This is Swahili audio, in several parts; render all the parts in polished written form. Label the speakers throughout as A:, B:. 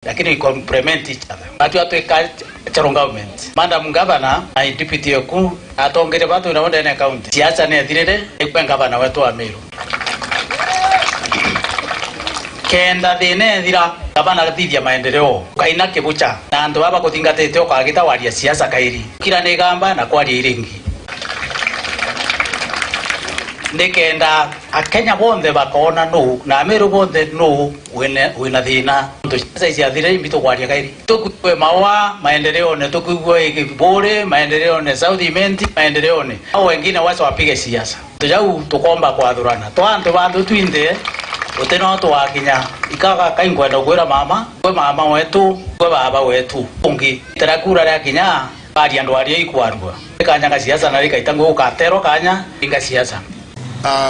A: lakini complement each other. Watu atuika charo government. Madam Governor na deputy yoku atongere batu na wonde na county. Siasa ne thirire ikwe governor wetu wa Meru. Kenda thine thira gavana thithia maendeleo kaina kibucha na andu baba kutingatete okagita waria siasa kairi kira ne gamba na kwaria iringi ndikenda akenya bonde bakona no na Meru bonde no wina thina ndu siasa cia thire imito kwaria kairi tukwe mawa maendeleo ne tukwe igibore maendeleo ne South Imenti maendeleo ne au wengine wacha wapige siasa tujau tukomba kwa dhurana twandu bandu twinde uteno to akinya ikaga kaingwenda gwira mama kwe mama wetu kwe baba wetu ungi tarakura ya kinya bali ando ali ikwarwa kanya siasa na rika itango ukatero kanya inga siasa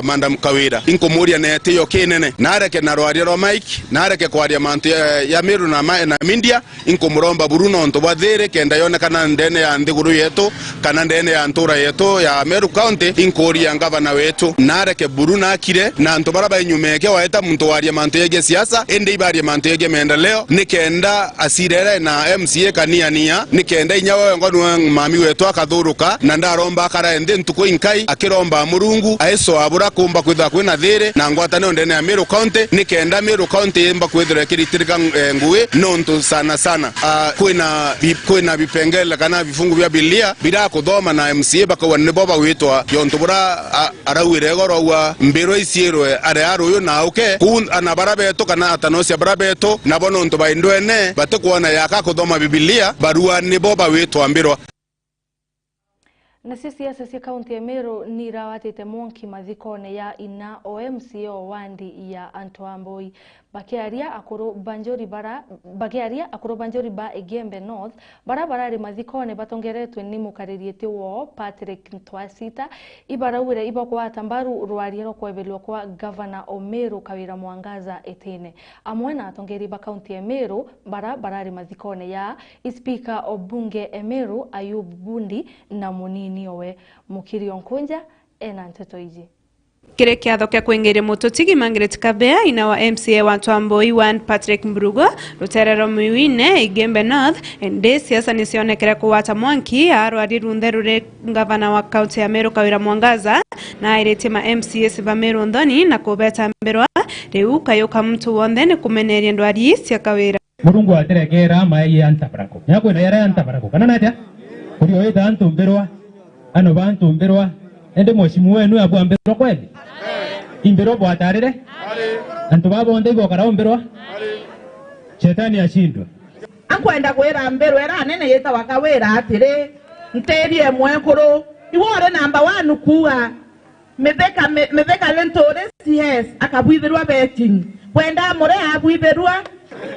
B: Madam Kawira inkomuria nete yo kenene nareke na rwaria ro Mike nareke kwaria mantu ya Meru na Mindia inkomuromba Bruno nto bathere kenda yone kana ndene ya ndiguru yetu kana ndene ya ntura yetu ya Meru County inkoria ngavana wetu nareke Bruno akire na nto baraba inyumeke waeta muntu waria mantu yege siasa ende ibaria mantu yege maendeleo nikenda asirere na MCA kania nikenda inyawe ngonu mami wetu akathuruka na ndaromba kara ende ntuko inkai akiromba Murungu aiso abura kumba kwitha kwina thire na ngwatane ndene ya Meru County nikenda Meru County imba kwithira kiritirika ngui nonto sana kwina bipengele kana bifungu bya bilia bira kuthoma na MCA bakawa ne boba witwa yonto bura arawire gorowa mbiro isirwe are aruyo na uke kun anabarabeto kana atanosia barabeto na bono nto baindwene batekuona yaka kuthoma bibilia barua ne boba witwa mbiro.
C: Na siasa cia kaunti ya Meru ni rawatite monki mathikone ya ina OMCO wandi ya Antwamboi bakiaria akuru banjori ba Egembe North barabara mathikone batongeretwe ni mukaririete wo Patrick Ntwasita ibarawire ibakwa tambaru rwaria ro kwebelwa kwa Governor Omeru Kawira Mwangaza etene amwena atongeri ba kaunti ya Meru barabara mathikone ya Speaker obunge Emeru Ayub Bundi na munini owe Mukiri Onkunja ena nteto iji
D: kire kiatho kia kwengere mututigi Margaret Kabea ina wa MCA wa Ntwamboi wa Patrick Mbrugo ruterero Miwine Egembe North ende siasa nisionekere kuwata mwanki arwari runderure ngavana wa kaunti ya Meru Kawira Mwangaza na iretima MCS ba Meru Ndoni na kubeta mberwa reu kayoka mtu wonde ne kumeneria ndwari cia Kawira
E: Murungu ateregera mai antabarako nyako na yara antabarako kana natia kurio eta antumberwa ano bantumberwa ende mheshimiwa wenu abwambirwa kweli imbero bwatarire antu babonde bokara ombirwa shetani ashindwe
F: ankwenda kwera mbero era nene yeta wakawera atire nterie mwekuru iwore namba 1 kuwa mebeka lentore CS akabwithirwa betting kwenda more abwithirwa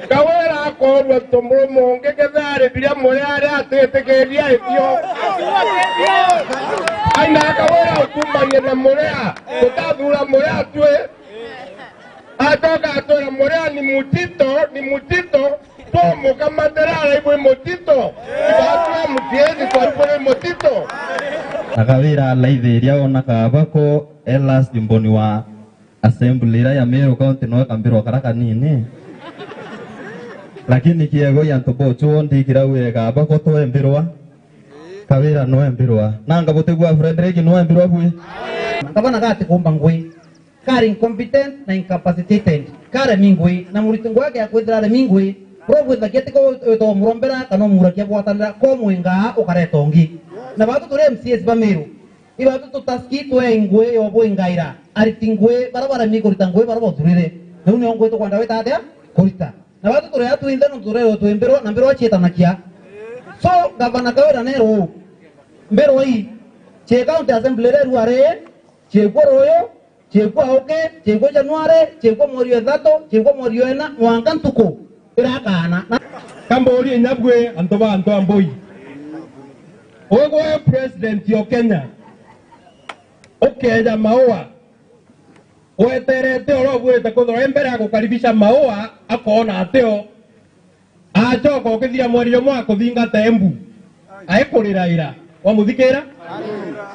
G: kawera akorwa tombro monge kethare biria more ari atetekeria ithio aina kawera kumanye na morea kutathura morea twe atoka atora morea ni mutito tomo kama terara ibo mutito ibatu mutiezi kwa ibo mutito
H: akawera laithiria ona kabako elas jumboni wa assembly ya Meru County no kambiro karaka nini lakini kiego yantobo chondi kirawe kabako to embirwa Kawira no embirwa nanga botegwa Frederick no embirwa bwe
I: ngabana gate komba ngwe kari incompetent na incapacitated kare mingwe na muritungo yake akwethira mingwe probo thakete ko to murombera kana murakia bwatanda ko mwenga ukaretongi na batu tore MCS ba Meru ibatu tutaski to engwe yobo ngaira aritingwe barabara migo ritangwe barabo turire nuni ongwe to kwanda weta atia kurita na batu tore atu indano tore to embero na mbero cheta nakia so gavana Kawira nero mbero hii che county assembly re ruare che koroyo che kwa oke che kwa January che kwa morio thato che kwa morio ena mwangantuko irakana
E: kambori nyabwe antoba Ntwamboi ogo president yo Kenya okeja maua weterete orobwe takodora embere agukaribisha maua akona ateo achoko kithia morio mwako thinga tembu aikuriraira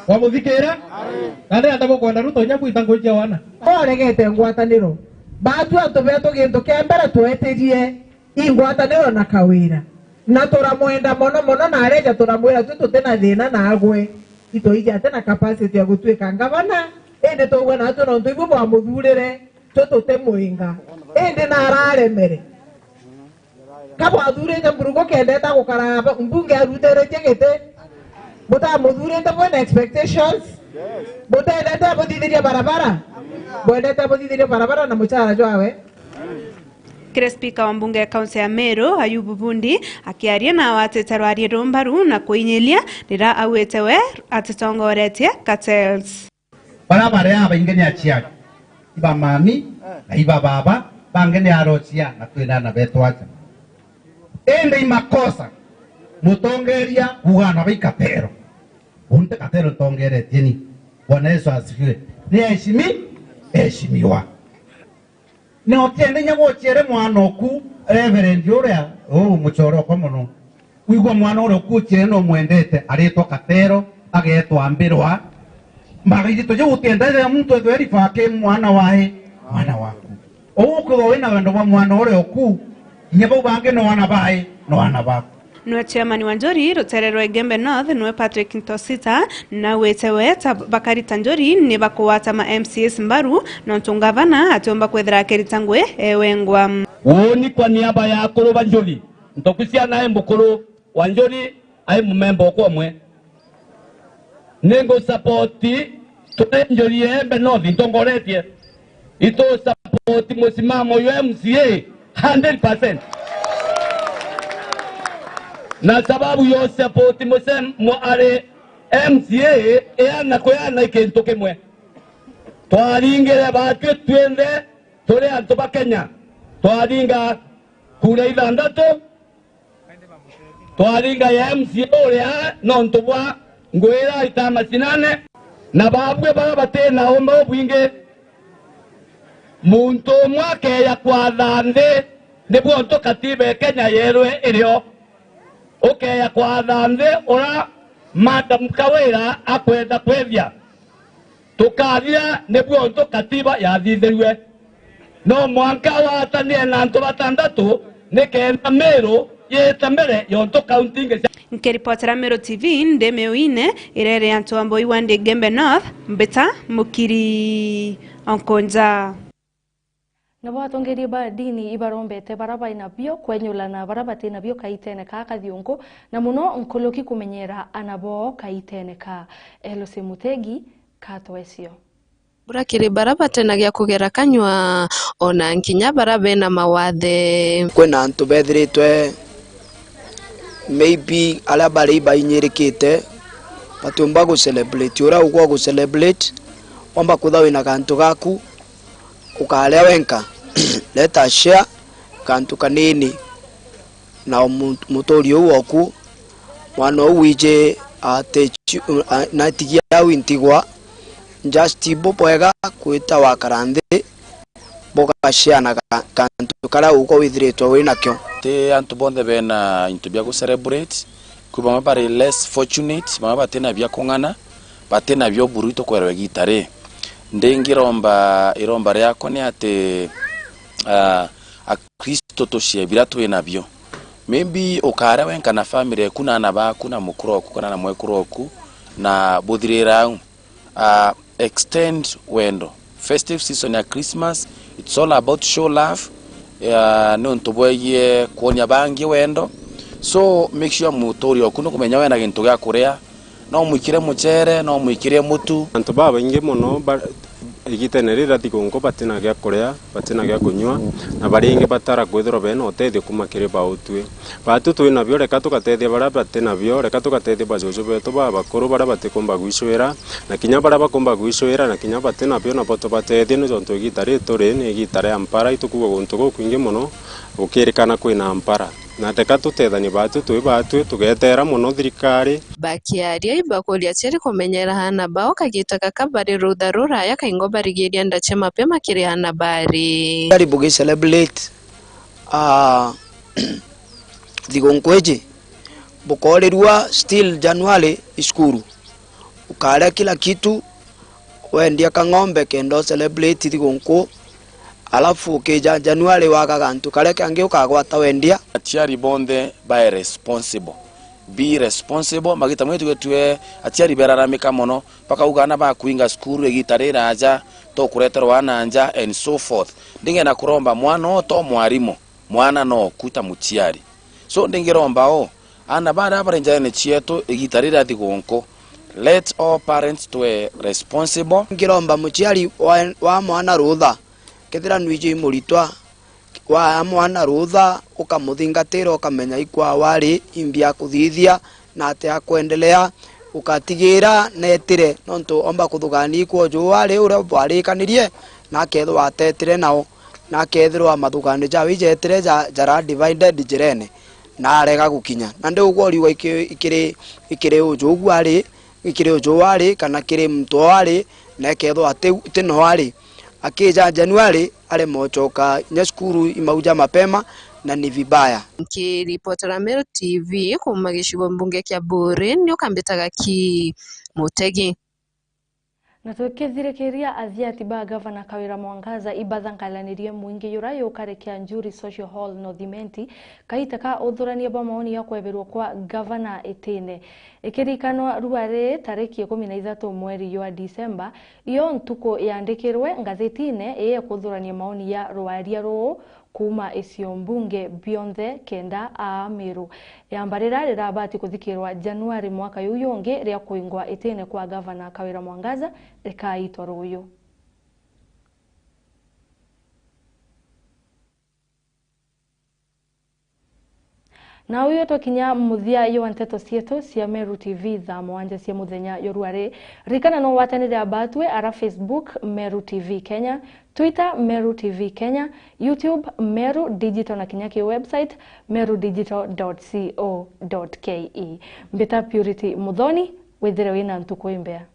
E: wamuthikira kandi atabo kwenda Ruto nyabu itangojia wana
F: oregete ngwataniro batu atobeto gendo kembere twetirie ingwataniro na kawira na turamwenda mono mono na areja turamwira tutena thina na agwe itoija tena capacity ya gutwika ngavana ende togwe na tuno ntuibu bwa muthurire tutute muinga ende na araremere kabwa thurite Mburugu kendeta gukaraba mbunge arutere chegete buta muthurite bwana expectations buta ndeta butithiria barabara bwendete butithiria barabara na muchara jwawe.
D: Kire spika wa mbunge ya kaunti ya Meru Ayubu Bundi akiaria na watetero ariro mbaru na kuinyelia rira awetewe atitongoretie cartels.
I: Barabara yaba ingene achiaga iba mami na iba baba bangene arochia na twendana betwacha ende imakosa mutongeria kugana baikatero unte katero tongere tieni Bwana Yesu asifiwe ni heshimiwa ne otende nyago chere mwana oku reverend uria muchoro ko muno wigwa mwana uria ku chere no mwendete aritwa katero agetwa mbirwa mbagije toje utenda muntu ethweri fake mwana waku okugo wina wendo wa mwana uria oku nyabo bange no wana bae no wana baku.
D: Nwe chairman wa Njori Rutere rwa Igembe North nwe Patrick Ntosita na wetewe Bakari Tanjori ni bakuwata ma MCS mbaru na ntungavana atiomba kwethera keritangwe ewengwa
J: woni kwa niaba ya akuru ba Njori ntokusia naye mbukuru wa Njori ai mumembo kwa mwe nengo supporti tole Njori Igembe North ntongoretie ito supporti musimamo yo MCA 100%. Na sababu yo support mo are MCA eana koyana ikintu kimwe twaringire batwe twende tore antu ba Kenya twaringa kura ithandatu twaringa ya MCA uria no ntubwa ngwira itama sinane na babwe bara batena omba bwinge muntu mwake ya kwathande nibwo nto katibe Kenya yerwe irio ya kwa thande ora Madam Kawira akwenda kwethia tukaria nibwo nto katiba ya thithirwe no mwanka watanie na nto batandatu nikenda Meru yetamere yonto county ngese.
D: Nkiripotera Meru TV ndemeoine irere antu amboi wande Igembe North mbeta mukiri onkonza
C: nabo atongerie ba dini ibarombete baraba inabio kwenyulana baraba tinabio kaitene ka kathiungu na muno nkoloki kumenyera anabo kaitene ka Elose Mutegi katwesio
K: burakiri baraba tena gya kugera kanywa ona nkinya baraba na mawathe
L: kwena antu bethiritwe maybe ala bari bainyirikite batumba go celebrate ura ugo go celebrate wamba kuthawe na kantu gaku ukalia wenka let us share kantu kanini na mutorio woku mwana wije na tigia wintigwa just bopega kwita wakarande boka share na kantu kala uko withiretwa winakyo
M: te antu bonde bena into bya go celebrate kuba mabare less fortunate mababa tena bya kongana batena byo buruito kwerwe gitare ndengiromba iromba ryako ni ate a Kristo toshie biratu nabyo maybe okara wenka na family kuna na ba kuna mukuroku kuna na mwekuroku na bodhirira extend wendo festive season ya Christmas it's all about show love no ntoboye kuonya bangi wendo so make sure mutori okuno kumenya wena gintu gya kurea no mwikire muchere no mwikire mutu
N: antu baba inge muno igitenerera thigongo batena gya kurea batena gya kunywa na baringe batara kwithiro beno otethio kumakire ba utwe batu twina byo reka tukatethia bara batena byo reka tukatethia bajojo beto baba koro bara batikomba gwishwera na kinya bara bakomba gwishwera na kinya batena byo na boto batethia no jonto gitare tore ne gitare ampara itukugo gontogo kwinge muno ukirekana kwina ampara na teka tutethani batu tugetera muno thirikari
K: bakiaria ibakuria chere kumenyera hana bao kagitaka kabari rutharura ya kaingo barigeria ndache mapema kiri hana bari
L: karibu ge celebrate thigonkweje bukorerwa still January iskuru ukara kila kitu wendia kang'ombe kendo celebrate thigonko alafu ukija Januari waka gantu kare kange ukagwata wendia.
M: Atiari bonde by responsible. Be responsible magita mwetu getwe atiari beraramika mono paka ugana ba kuinga skuru egitarira aja to kureterwa nanja and so forth. Ndinge na kuromba mwana to mwarimu mwana no kuta mutiari. So ndingiromba o ana bara barenjane chieto egitarira digonko. Let all parents to be responsible.
L: Ngiromba mutiari wa mwana rutha kethira nwije muritwa wa mwana rutha ukamuthingatira ukamenya ikwa wari imbia kuthithia na ate akwendelea ukatigira netire nonto omba kuthugani ko jo wari ure wari kanirie na ketho atetire nao na kethirwa mathugani ja wijetire jara divided jirene na arega gukinya na ndio ugoriwa ikire ujo wari ikire ujo wari kana kire mtu wari na ketho ate tino wari akija Januari ale mochoka nyeskuru imauja mapema na ni vibaya.
K: Kiripotera Meru TV kuma gicigo mbunge kia Buri ni ukambitaga ki Mutegi.
C: Na tukithirikiria athiati ba Gavana Kawira Mwangaza ibathangalanirie mwingi yurayo karekia Njuri Social Hall Northimenti kaitaka uthurania ba maoni ya kweberwo kwa Gavana Etine ikirikanwa ruare tariki 13 mweri wa Disemba iyo ntuko yandikirwe ngazetine eye kuthurania maoni ya ruaria ro kuma isio mbunge bionthe kenda a Meru yambarira rirabati kuthikirwa Januari mwaka yuyonge ria kuingwa Etine kwa Gavana Kawira Mwangaza rikaitwa ruyu. Na uyo tokinya muthia yo nteto cietu cia Meru TV tha mwanja cia muthenya yoruare rikana no watanire abatwe ara Facebook Meru TV Kenya, Twitter Meru TV Kenya, YouTube Meru Digital na kinyaki website merudigital.co.ke. Mbita Purity Muthoni wethire wina ntuko imbea.